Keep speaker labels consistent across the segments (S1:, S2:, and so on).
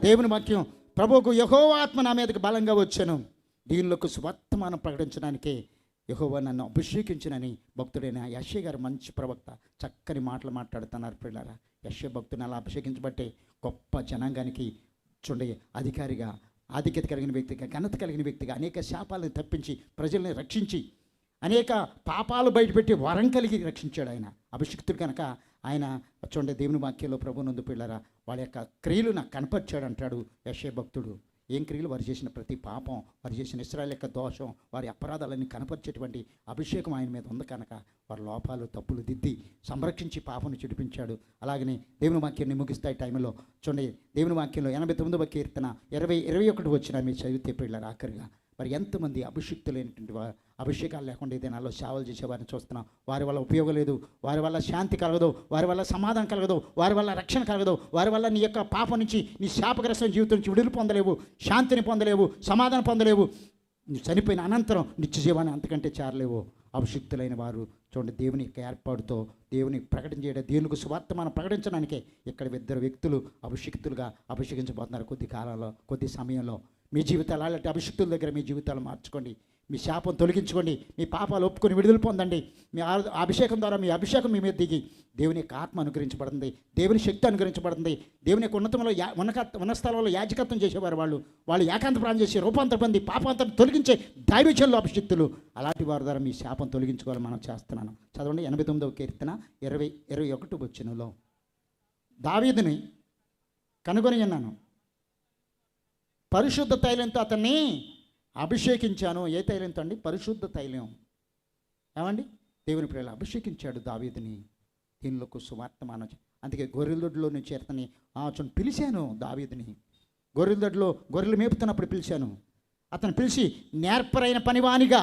S1: దేవుని వాక్యం, ప్రభువుకు యెహోవా ఆత్మ నా మీదకి బలంగా వచ్చాను, దీనిలోకి సువర్తమానం ప్రకటించడానికే యెహోవా నన్ను అభిషేకించినని భక్తుడైన యెషయా గారు, మంచి ప్రవక్త, చక్కని మాటలు మాట్లాడుతున్నారు. పిల్లరా, యెషయా భక్తుని అలా అభిషేకించబట్టే గొప్ప జనాంగానికి చూడండి అధికారిగా, ఆధిక్యత కలిగిన వ్యక్తిగా, ఘనత కలిగిన వ్యక్తిగా, అనేక శాపాలను తప్పించి ప్రజల్ని రక్షించి అనేక పాపాలు బయటపెట్టి వరం కలిగి రక్షించాడు ఆయన అభిషిక్తుడు. కనుక ఆయన చూడండి దేవుని వాక్యంలో ప్రభునందు పిల్లరా, వాళ్ళ యొక్క క్రియలు నాకు కనపరిచాడు అంటాడు యెషయా భక్తుడు. ఏం క్రియలు? వారు చేసిన ప్రతి పాపం, వారు చేసిన ఇశ్రాయేలు యొక్క దోషం, వారి అపరాధాలన్నీ కనపరిచేటువంటి అభిషేకం ఆయన మీద ఉంది. కనుక వారి లోపాలు తప్పులు దిద్ది సంరక్షించి పాపను చెడిపించాడు. అలాగనే దేవుని వాక్యాన్ని ముగిస్తాయి టైంలో చూడండి, దేవుని వాక్యంలో 89వ కీర్తన 20-21 వచ్చిన మీరు చదివితే పిల్లలు ఆఖరిగా, మరి ఎంతమంది అభిషిక్తులైనటువంటి అభిషేకాలు లేకుండా ఈ దినాల్లో సేవలు చేసేవారిని చూస్తున్నాం. వారి వల్ల ఉపయోగం లేదు, వారి వల్ల శాంతి కలగదు, వారి వల్ల సమాధానం కలగదు, వారి వల్ల రక్షణ కలగదు, వారి వల్ల నీ యొక్క పాపం నుంచి, నీ శాపగ్రస్త జీవితం నుంచి విడుదల పొందలేవు, శాంతిని పొందలేవు, సమాధానం పొందలేవు. నువ్వు చనిపోయిన అనంతరం నిత్య జీవాన్ని అంతకంటే చేరలేవు. అభిషిక్తులైన వారు చూడండి దేవుని యొక్క ఏర్పాటుతో దేవుని ప్రకటన చేయడం, దేవునికి సువార్తమానం ప్రకటించడానికే ఇక్కడ ఇద్దరు వ్యక్తులు అభిషిక్తులుగా అభిషేకించబోతున్నారు. కొద్ది కాలంలో, కొద్ది సమయంలో మీ జీవితాలు అలాంటి అభిషిక్తుల దగ్గర మీ జీవితాలు మార్చుకోండి, మీ శాపం తొలగించుకోండి, మీ పాపాలు ఒప్పుకొని విడుదల పొందండి. మీ అభిషేకం ద్వారా మీ అభిషేకం మీ మీద దిగి దేవుని యొక్క ఆత్మ అనుగ్రహించబడుతుంది, దేవుని శక్తి అనుగ్రహించబడుతుంది. దేవుని యొక్క ఉన్నత స్థలంలో యాజకత్వం చేసేవారు వాళ్ళు ఏకాంత ప్రాణం చేసి రూపాంతర పొంది పాపాంతరం తొలగించే దైవజనులు అభిషిక్తులు. అలాంటి వారి ద్వారా మీ శాపం తొలగించుకోవాలి మనం చేస్తున్నాను. చదవండి 89వ కీర్తన 20-21 వచనంలో, దావీదుని కనుగొని ఉన్నాను, పరిశుద్ధ తైలంతో అతన్ని అభిషేకించాను. ఏ తైలంతో అండి? పరిశుద్ధ తైలం. ఏమండి? దేవుని ప్రియులు అభిషేకించాడు దావీదుని దీనిలోకి సువార్తమానం. అందుకే గొర్రెల దొడ్లో నుంచి అతన్ని పిలిచాను. దావీదుని గొర్రెల దొడ్లో గొర్రెలు మేపుతున్నప్పుడు పిలిచాను. అతను పిలిచి నేర్పరైన పనివానిగా,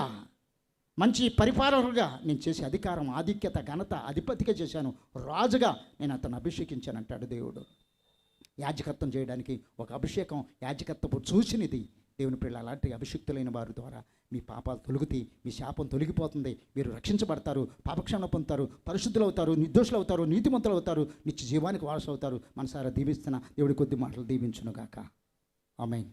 S1: మంచి పరిపాలకుగా నేను చేసే అధికారం, ఆధిక్యత, ఘనత, అధిపతిగా చేశాను, రాజుగా నేను అతను అభిషేకించాను అంటాడు దేవుడు. యాజకత్వం చేయడానికి ఒక అభిషేకం, యాజకత్వపు సూచనిది. దేవుని ప్రియులు అలాంటి అభిషిక్తులైన వారి ద్వారా మీ పాపాలు తొలుగుతాయి, మీ శాపం తొలగిపోతుంది, మీరు రక్షించబడతారు, పాపక్షామణ పొందుతారు, పరిశుద్ధులు అవుతారు, నిర్దోషులు అవుతారు, నీతిమంతులు అవుతారు, నిత్య జీవానికి వారసు అవుతారు. మనసారా దీవిస్తున్న దేవుడి కొద్ది మాటలు దీవించును గాక. ఆమేన్.